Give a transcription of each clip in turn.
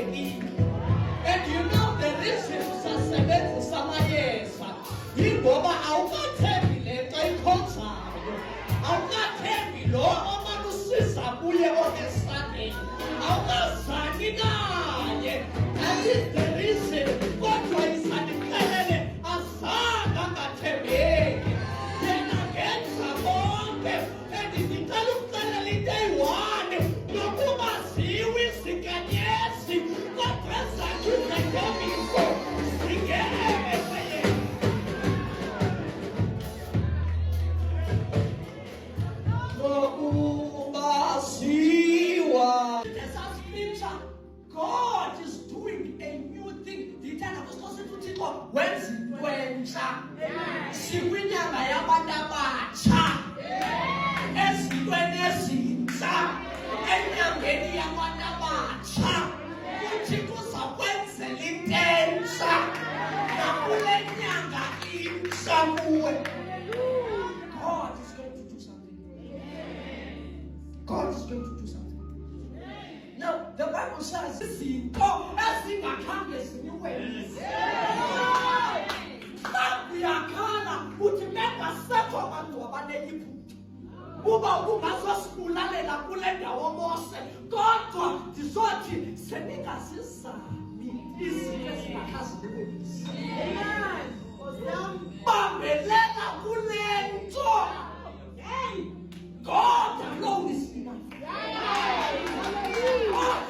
And you know the reason usasebenzisa amayeza yingoba awukathembi lento ayikhonzayo, awukathembi lo omane usiza kuye onesandeni, awukazani naye. That is the reason. Kodwa isandikelele azange angathembeki, yena ngenza konke. Ndicela ukuxelela into eyi-one, nokungaziwa izinkanyezi kodwa ezakhe izenkomiso zingene kweyena. Nokungaziwa. There's a scripture, God is doing a new thing. Ndithanda kusiXhosa uThixo wenza into entsha. Sikwinyanga yabantu abatsha, ezintweni ezintsha, enyangeni yabantu abatsha. UThixo uzakwenzela into entsha nakule nyanga intsha kuwe. God is going to do something. God is going to do something. Now, the Bible says, izinto ezingakhange zinikwenze. Uyakhala uthi bengasekho abantu abaneliphupho, uba ubungazosibulalela kule ndawo Mose, kodwa ndizothi seningazizami izinto ezingakhazinikwenzi. Bambelela kule nto. God alone is enough. God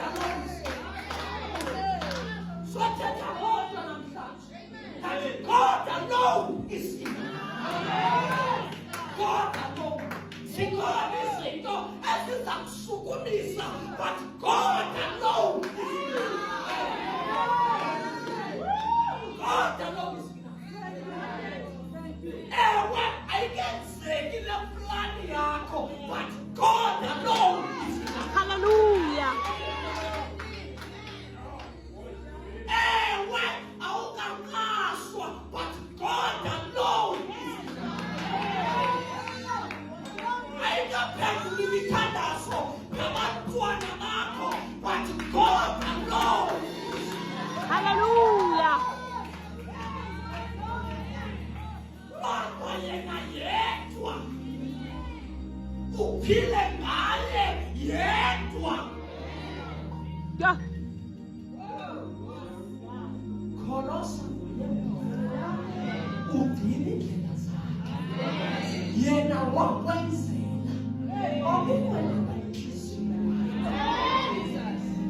alone is enough. So take a hold on namhlanje. That God alone is enough. God alone. Zikhona izinto eziza kusukumisa, but God alone is enough. God alone is enough. Ewe ayikenzeki le plan yakho, but God alone is enough. Hallelujah. Ewe awukankaswa, but God alone is enough. Ayikaphenduli imithandazo yabantwana bakho, but God alone is enough. Hallelujah. Kodwa yena yedwa, uphile ngaye yedwa. Yeah. Kholosa ugcina indlela zakhe, yena wakwenzela okunqwenelwa inhliziyo yakho.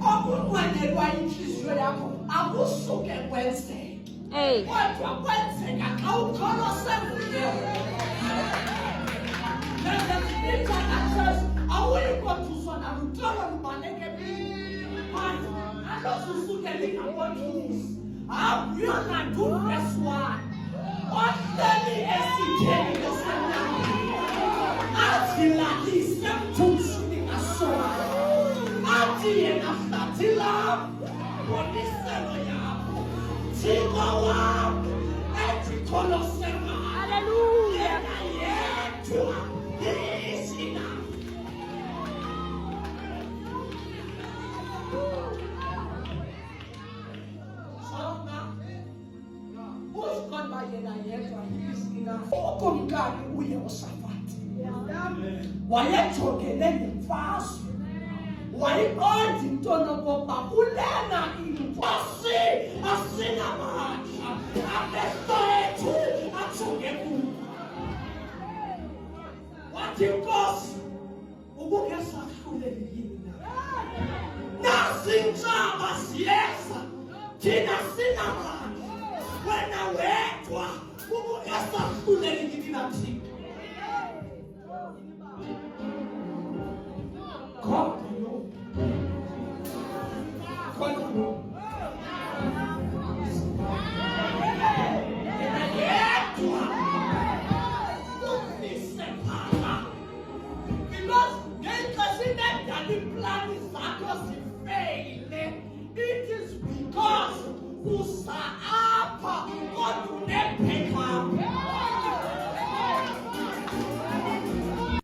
Okunqwenelwa inhliziyo yakho akusuke kwenzeke, kodwa kwenzeka xa ukholose kuye. There's a scripture that says, awuyikoduswa nalutolo lubaleke phansi, alosusuke lingabonisi. Akuyona tu verse 1. Ohleli esitheni losanani, azilalise mthunzini ngasona, athi yena hlathi lam, boniselo yakho, Thixo wam, ethi kholose ngam. Hallelujah. Yena yedwa is enough. Usikhona yena yedwa is enough. Ukumkani uYehoshafathi wayejongene nemfazwe, wayiqonda into nokokuba kulena inkosi asinamandla, amehlo ethu ajonge kuyo. Wathi Nkosi, ubukhe sahluleli yini na? Nasi intshaba ziyeza, thina sinamandla, wena wedwa ubukhe sahluleli yini na Thixo? God alone. God alone. It is because